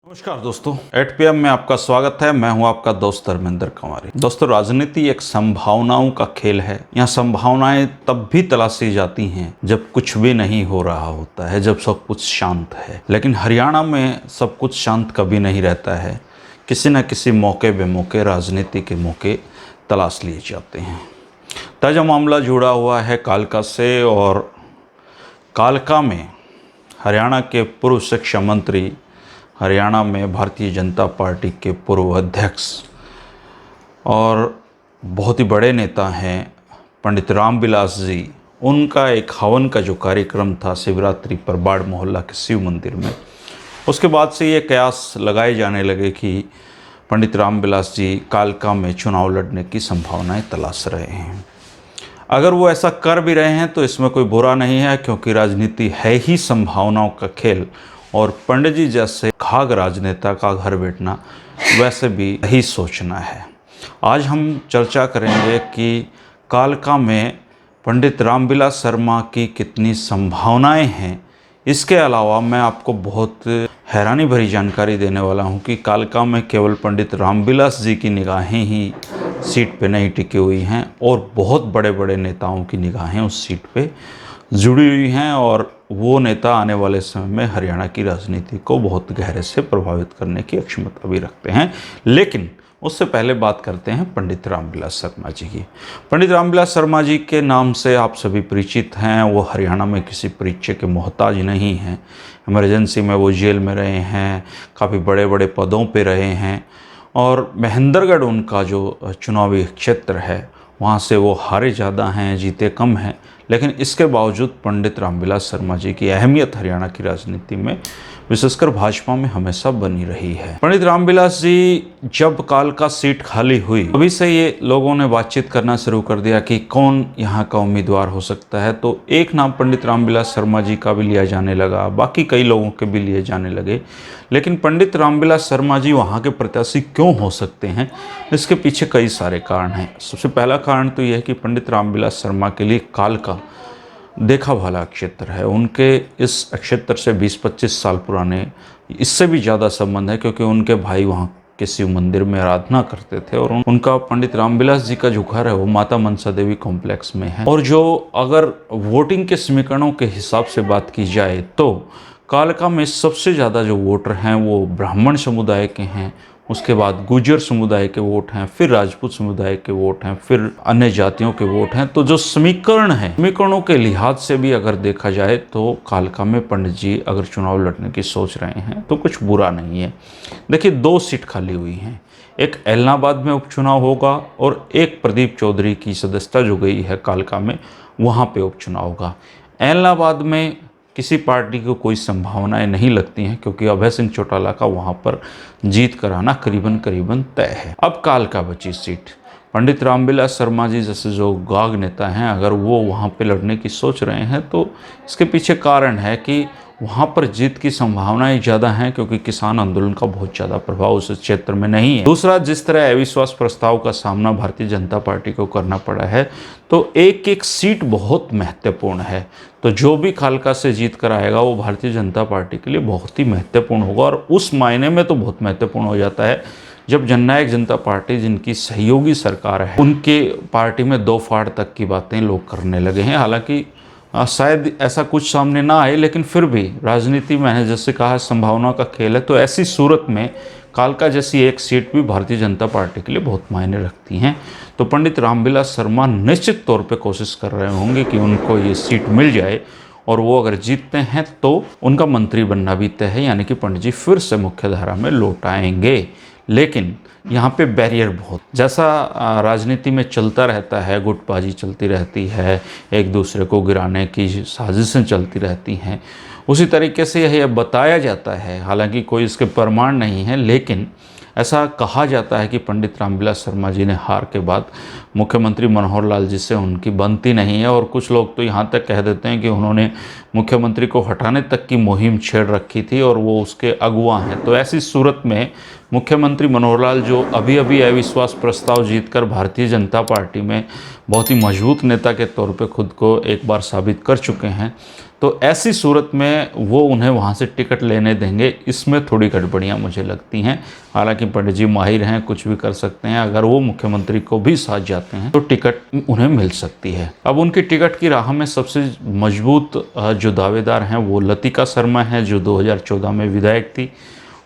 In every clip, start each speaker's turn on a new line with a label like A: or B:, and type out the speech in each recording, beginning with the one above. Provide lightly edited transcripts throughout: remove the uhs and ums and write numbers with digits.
A: नमस्कार दोस्तों, 8 PM में आपका स्वागत है। मैं हूं आपका दोस्त धर्मेंद्र कंवारी। दोस्तों, राजनीति एक संभावनाओं का खेल है। यहाँ संभावनाएं तब भी तलाशी जाती हैं जब कुछ भी नहीं हो रहा होता है, जब सब कुछ शांत है। लेकिन हरियाणा में सब कुछ शांत कभी नहीं रहता है। किसी न किसी मौके बेमौके राजनीति के मौके तलाश लिए जाते हैं। ताज़ा मामला जुड़ा हुआ है कालका से, और कालका में हरियाणा के पूर्व शिक्षा मंत्री, हरियाणा में भारतीय जनता पार्टी के पूर्व अध्यक्ष और बहुत ही बड़े नेता हैं पंडित रामविलास जी, उनका एक हवन का जो कार्यक्रम था शिवरात्रि पर बाड़ मोहल्ला के शिव मंदिर में, उसके बाद से ये कयास लगाए जाने लगे कि पंडित रामविलास जी कालका में चुनाव लड़ने की संभावनाएं तलाश रहे हैं। अगर वो ऐसा कर भी रहे हैं तो इसमें कोई बुरा नहीं है, क्योंकि राजनीति है ही संभावनाओं का खेल, और पंडित जी जैसे खाग राजनेता का घर बैठना वैसे भी यही सोचना है। आज हम चर्चा करेंगे कि कालका में पंडित रामविलास शर्मा की कितनी संभावनाएं हैं। इसके अलावा मैं आपको बहुत हैरानी भरी जानकारी देने वाला हूं कि कालका में केवल पंडित रामविलास जी की निगाहें ही सीट पे नहीं टिकी हुई हैं, और बहुत बड़े बड़े नेताओं की निगाहें उस सीट पे जुड़ी हुई हैं, और वो नेता आने वाले समय में हरियाणा की राजनीति को बहुत गहरे से प्रभावित करने की क्षमता भी रखते हैं। लेकिन उससे पहले बात करते हैं पंडित रामविलास शर्मा जी की। पंडित रामविलास शर्मा जी के नाम से आप सभी परिचित हैं। वो हरियाणा में किसी परिचय के मोहताज नहीं हैं। इमरजेंसी में वो जेल में रहे हैं, काफ़ी बड़े बड़े पदों पे रहे हैं, और महेंद्रगढ़ उनका जो चुनावी क्षेत्र है वहाँ से वो हारे ज़्यादा हैं, जीते कम हैं। लेकिन इसके बावजूद पंडित रामविलास शर्मा जी की अहमियत हरियाणा की राजनीति में, विशेषकर भाजपा में, हमेशा बनी रही है। पंडित रामविलास जी जब कालका सीट खाली हुई, अभी से ये लोगों ने बातचीत करना शुरू कर दिया कि कौन यहाँ का उम्मीदवार हो सकता है। तो एक नाम पंडित रामविलास शर्मा जी का भी लिया जाने लगा, बाकी कई लोगों के भी लिए जाने लगे। लेकिन पंडित रामविलास शर्मा जी वहाँ के प्रत्याशी क्यों हो सकते हैं, इसके पीछे कई सारे कारण हैं। सबसे पहला कारण तो यह है कि पंडित रामविलास शर्मा के लिए कालका देखा भाला क्षेत्र है। उनके इस क्षेत्र से 20-25 साल पुराने, इससे भी ज़्यादा संबंध है, क्योंकि उनके भाई वहाँ के शिव मंदिर में आराधना करते थे, और उनका पंडित रामविलास जी का जो घर है वो माता मनसा देवी कॉम्प्लेक्स में है। और जो अगर वोटिंग के समीकरणों के हिसाब से बात की जाए तो कालका में सबसे ज़्यादा जो वोटर हैं वो ब्राह्मण समुदाय के हैं, उसके बाद गुर्जर समुदाय के वोट हैं, फिर राजपूत समुदाय के वोट हैं, फिर अन्य जातियों के वोट हैं। तो जो समीकरण हैं, समीकरणों के लिहाज से भी अगर देखा जाए तो कालका में पंडित जी अगर चुनाव लड़ने की सोच रहे हैं तो कुछ बुरा नहीं है। देखिए, 2 सीट खाली हुई हैं। एक एलनाबाद में उपचुनाव होगा, और एक प्रदीप चौधरी की सदस्यता जो गई है कालका में, वहाँ पर उपचुनाव होगा। एलनाबाद में किसी पार्टी को कोई संभावनाएं नहीं लगती हैं, क्योंकि अभय सिंह चौटाला का वहाँ पर जीत कराना करीबन तय है। अब कालका बची सीट, पंडित रामविलास शर्मा जी जैसे जो गाग नेता हैं, अगर वो वहाँ पे लड़ने की सोच रहे हैं तो इसके पीछे कारण है कि वहाँ पर जीत की संभावनाएं ज़्यादा हैं, क्योंकि किसान आंदोलन का बहुत ज़्यादा प्रभाव उस क्षेत्र में नहीं है। दूसरा, जिस तरह अविश्वास प्रस्ताव का सामना भारतीय जनता पार्टी को करना पड़ा है, तो एक एक सीट बहुत महत्वपूर्ण है। तो जो भी कालका से जीत कर आएगा वो भारतीय जनता पार्टी के लिए बहुत ही महत्वपूर्ण होगा, और उस मायने में तो बहुत महत्वपूर्ण हो जाता है जब जननायक जनता पार्टी, जिनकी सहयोगी सरकार है, उनके पार्टी में 2 फाड़ तक की बातें लोग करने लगे हैं। हालांकि शायद ऐसा कुछ सामने ना आए, लेकिन फिर भी राजनीति मैंने जैसे कहा संभावना का खेल है। तो ऐसी सूरत में कालका जैसी एक सीट भी भारतीय जनता पार्टी के लिए बहुत मायने रखती हैं। तो पंडित रामविलास शर्मा निश्चित तौर पे कोशिश कर रहे होंगे कि उनको ये सीट मिल जाए, और वो अगर जीतते हैं तो उनका मंत्री बनना भी तय है, यानी कि पंडित जी फिर से मुख्य धारा में लौट आएंगे। लेकिन यहाँ पे बैरियर बहुत, जैसा राजनीति में चलता रहता है, गुटबाजी चलती रहती है, एक दूसरे को गिराने की साजिशें चलती रहती हैं, उसी तरीके से यह बताया जाता है। हालांकि कोई इसके प्रमाण नहीं है, लेकिन ऐसा कहा जाता है कि पंडित रामविलास शर्मा जी ने हार के बाद मुख्यमंत्री मनोहर लाल जी से उनकी बनती नहीं है, और कुछ लोग तो यहाँ तक कह देते हैं कि उन्होंने मुख्यमंत्री को हटाने तक की मुहिम छेड़ रखी थी और वो उसके अगुवा हैं। तो ऐसी सूरत में मुख्यमंत्री मनोहर लाल, जो अभी अभी अविश्वास प्रस्ताव जीतकर भारतीय जनता पार्टी में बहुत ही मजबूत नेता के तौर पे खुद को एक बार साबित कर चुके हैं, तो ऐसी सूरत में वो उन्हें वहाँ से टिकट लेने देंगे, इसमें थोड़ी गड़बड़ियाँ मुझे लगती हैं। हालांकि पंडित जी माहिर हैं, कुछ भी कर सकते हैं। अगर वो मुख्यमंत्री को भी साथ जाते हैं तो टिकट उन्हें मिल सकती है। अब उनकी टिकट की राह में सबसे मजबूत जो दावेदार हैं वो लतिका शर्मा हैं, जो 2014 में विधायक थी।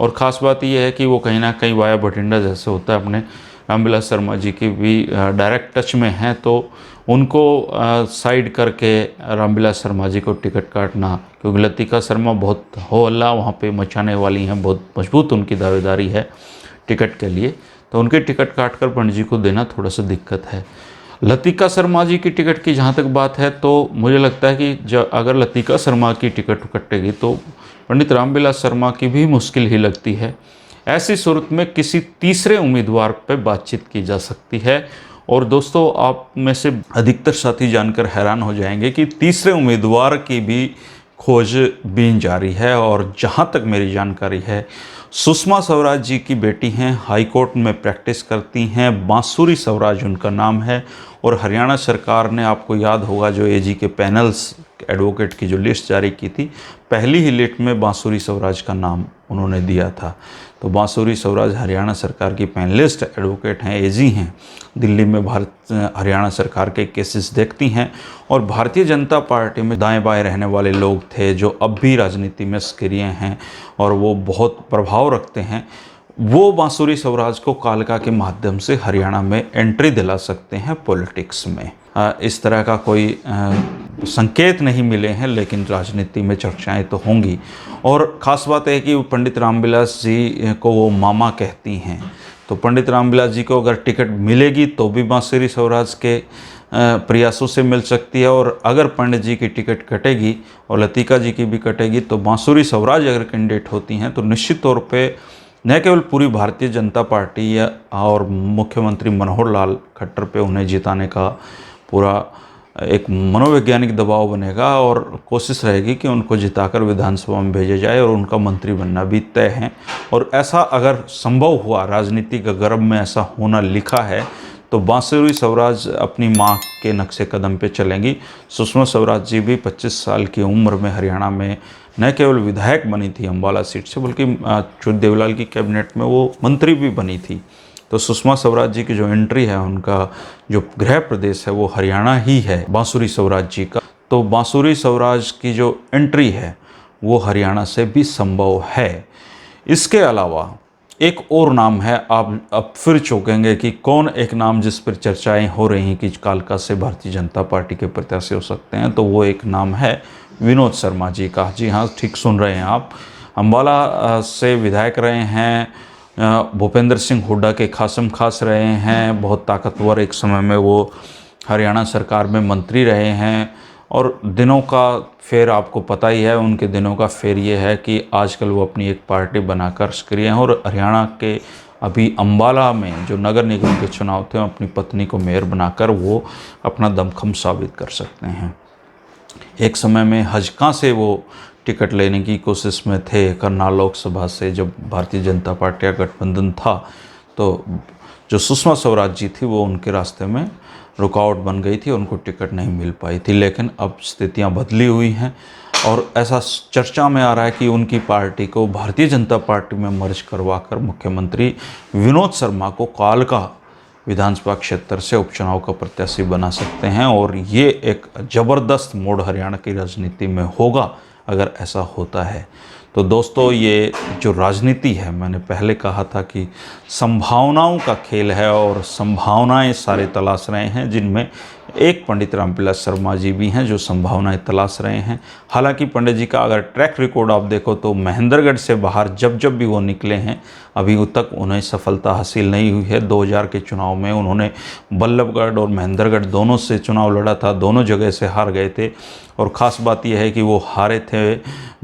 A: और ख़ास बात यह है कि वो कहीं ना कहीं वाया भटिंडा जैसे होता है अपने रामविलास शर्मा जी की भी डायरेक्ट टच में हैं, तो उनको साइड करके रामविलास शर्मा जी को टिकट काटना, क्योंकि लतिका शर्मा बहुत हो हल्ला वहाँ पे मचाने वाली हैं, बहुत मजबूत उनकी दावेदारी है टिकट के लिए, तो उनकी टिकट काट कर पंडित जी को देना थोड़ा सा दिक्कत है। लतिका शर्मा जी की टिकट की जहाँ तक बात है तो मुझे लगता है कि अगर लतिका शर्मा की टिकट कटेगी तो पंडित रामविलास शर्मा की भी मुश्किल ही लगती है। ऐसी सूरत में किसी तीसरे उम्मीदवार पर बातचीत की जा सकती है। और दोस्तों, आप में से अधिकतर साथी जानकर हैरान हो जाएंगे कि तीसरे उम्मीदवार की भी खोजबीन जारी है। और जहाँ तक मेरी जानकारी है, सुषमा स्वराज जी की बेटी हैं, हाई कोर्ट में प्रैक्टिस करती हैं, बांसुरी स्वराज उनका नाम है। और हरियाणा सरकार ने, आपको याद होगा, जो एजी के पैनल्स एडवोकेट की जो लिस्ट जारी की थी, पहली ही लिस्ट में बांसुरी स्वराज का नाम उन्होंने दिया था। तो बांसुरी स्वराज हरियाणा सरकार की पैनलिस्ट एडवोकेट हैं, एजी हैं, दिल्ली में हरियाणा सरकार के केसेस देखती हैं। और भारतीय जनता पार्टी में दाएं बाएं रहने वाले लोग थे जो अब भी राजनीति में सक्रिय हैं और वो बहुत प्रभाव रखते हैं, वो बांसुरी स्वराज को कालका के माध्यम से हरियाणा में एंट्री दिला सकते हैं पॉलिटिक्स में। इस तरह का कोई संकेत नहीं मिले हैं, लेकिन राजनीति में चर्चाएं तो होंगी। और ख़ास बात है कि पंडित रामविलास जी को वो मामा कहती हैं, तो पंडित रामविलास जी को अगर टिकट मिलेगी तो भी बांसुरी स्वराज के प्रयासों से मिल सकती है। और अगर पंडित जी की टिकट कटेगी और लतिका जी की भी कटेगी तो बांसुरी स्वराज अगर कैंडिडेट होती हैं तो निश्चित तौर पे न केवल पूरी भारतीय जनता पार्टी और मुख्यमंत्री मनोहर लाल खट्टर पे उन्हें जिताने का पूरा एक मनोवैज्ञानिक दबाव बनेगा और कोशिश रहेगी कि उनको जिताकर विधानसभा में भेजा जाए, और उनका मंत्री बनना भी तय है। और ऐसा अगर संभव हुआ, राजनीति का गर्भ में ऐसा होना लिखा है, तो बांसुरी स्वराज अपनी माँ के नक्शे कदम पे चलेंगी। सुषमा स्वराज जी भी 25 साल की उम्र में हरियाणा में न केवल विधायक बनी थी अम्बाला सीट से, बल्कि च्युत देवलाल की कैबिनेट में वो मंत्री भी बनी थी। तो सुषमा स्वराज जी की जो एंट्री है, उनका जो गृह प्रदेश है वो हरियाणा ही है बांसुरी स्वराज जी का, तो बांसुरी स्वराज की जो एंट्री है वो हरियाणा से भी संभव है। इसके अलावा एक और नाम है, आप अब फिर चौंकेंगे कि कौन एक नाम जिस पर चर्चाएं हो रही हैं कि कालका से भारतीय जनता पार्टी के प्रत्याशी हो सकते हैं, तो वो एक नाम है विनोद शर्मा जी का। जी हाँ, ठीक सुन रहे हैं आप, अम्बाला से विधायक रहे हैं, भूपेंद्र सिंह हुड्डा के खासम खास रहे हैं, बहुत ताकतवर एक समय में वो हरियाणा सरकार में मंत्री रहे हैं। और दिनों का फेर आपको पता ही है, उनके दिनों का फेर ये है कि आजकल वो अपनी एक पार्टी बनाकर सक्रिय हैं और हरियाणा के अभी अम्बाला में जो नगर निगम के चुनाव थे, अपनी पत्नी को मेयर बनाकर वो अपना दमखम साबित कर सकते हैं। एक समय में हजका से वो टिकट लेने की कोशिश में थे, करनाल लोकसभा से, जब भारतीय जनता पार्टी का गठबंधन था, तो जो सुषमा स्वराज जी थी वो उनके रास्ते में रुकावट बन गई थी, उनको टिकट नहीं मिल पाई थी। लेकिन अब स्थितियां बदली हुई हैं और ऐसा चर्चा में आ रहा है कि उनकी पार्टी को भारतीय जनता पार्टी में मर्ज करवाकर मुख्यमंत्री विनोद शर्मा को कालका विधानसभा क्षेत्र से उपचुनाव का प्रत्याशी बना सकते हैं। और ये एक ज़बरदस्त मोड़ हरियाणा की राजनीति में होगा अगर ऐसा होता है। तो दोस्तों, ये जो राजनीति है, मैंने पहले कहा था कि संभावनाओं का खेल है और संभावनाएं सारे तलाश रहे हैं, जिनमें एक पंडित रामविलास शर्मा जी भी हैं जो संभावनाएं तलाश रहे हैं। हालांकि पंडित जी का अगर ट्रैक रिकॉर्ड आप देखो तो महेंद्रगढ़ से बाहर जब जब भी वो निकले हैं, अभी तक उन्हें सफलता हासिल नहीं हुई है। 2000 के चुनाव में उन्होंने बल्लभगढ़ और महेंद्रगढ़ दोनों से चुनाव लड़ा था, दोनों जगह से हार गए थे। और ख़ास बात यह है कि वो हारे थे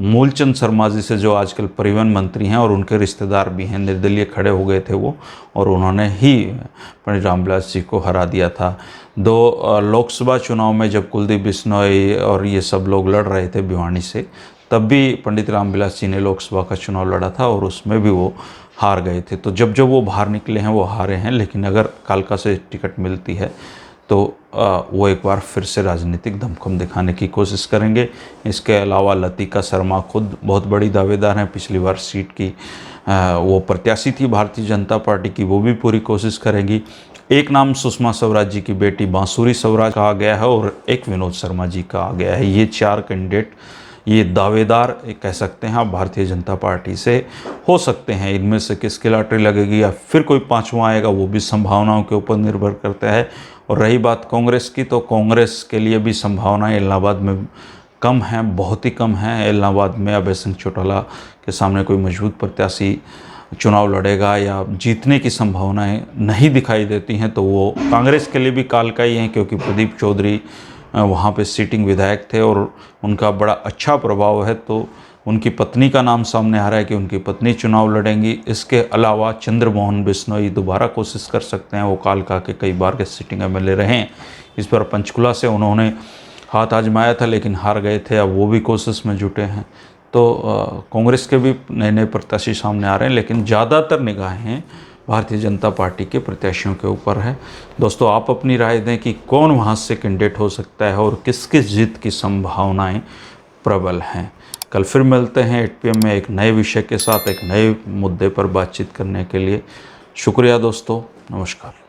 A: मूलचंद शर्मा जी से, जो आजकल परिवहन मंत्री हैं और उनके रिश्तेदार भी हैं। निर्दलीय खड़े हो गए थे वो, और उन्होंने ही पंडित रामविलास जी को हरा दिया था। 2 लोकसभा चुनाव में जब कुलदीप बिश्नोई और ये सब लोग लड़ रहे थे भिवानी से, तब भी पंडित रामविलास जी ने लोकसभा का चुनाव लड़ा था और उसमें भी वो हार गए थे। तो जब जब वो बाहर निकले हैं वो हारे हैं। लेकिन अगर कालका से टिकट मिलती है तो वो एक बार फिर से राजनीतिक दमखम दिखाने की कोशिश करेंगे। इसके अलावा लतिका शर्मा खुद बहुत बड़ी दावेदार हैं, पिछली बार सीट की वो प्रत्याशी थी भारतीय जनता पार्टी की, वो भी पूरी कोशिश करेंगी। एक नाम सुषमा स्वराज जी की बेटी बांसुरी स्वराज का आ गया है और एक विनोद शर्मा जी का आ गया है। ये 4 कैंडिडेट, ये दावेदार कह सकते हैं आप भारतीय जनता पार्टी से हो सकते हैं। इनमें से किसकी लॉटरी लगेगी या फिर कोई पांचवा आएगा, वो भी संभावनाओं के ऊपर निर्भर करता है। और रही बात कांग्रेस की, तो कांग्रेस के लिए भी संभावनाएं इलाहाबाद में कम हैं, बहुत ही कम हैं। इलाहाबाद में अभय सिंह चौटाला के सामने कोई मजबूत प्रत्याशी चुनाव लड़ेगा या जीतने की संभावनाएं नहीं दिखाई देती हैं, तो वो कांग्रेस के लिए भी काल का ही हैं, क्योंकि प्रदीप चौधरी वहाँ पे सिटिंग विधायक थे और उनका बड़ा अच्छा प्रभाव है। तो उनकी पत्नी का नाम सामने आ रहा है कि उनकी पत्नी चुनाव लड़ेंगी। इसके अलावा चंद्रमोहन बिश्नोई दोबारा कोशिश कर सकते हैं, वो कालका के कई बार के सिटिंग एमएलए रहे हैं। इस बार पंचकुला से उन्होंने हाथ आजमाया था लेकिन हार गए थे, अब वो भी कोशिश में जुटे हैं। तो कांग्रेस के भी नए नए प्रत्याशी सामने आ रहे हैं, लेकिन ज़्यादातर निगाहें भारतीय जनता पार्टी के प्रत्याशियों के ऊपर है। दोस्तों, आप अपनी राय दें कि कौन वहाँ से कैंडिडेट हो सकता है और किसकी जीत की संभावनाएं प्रबल हैं। कल फिर मिलते हैं 8 PM में एक नए विषय के साथ, एक नए मुद्दे पर बातचीत करने के लिए। शुक्रिया दोस्तों, नमस्कार।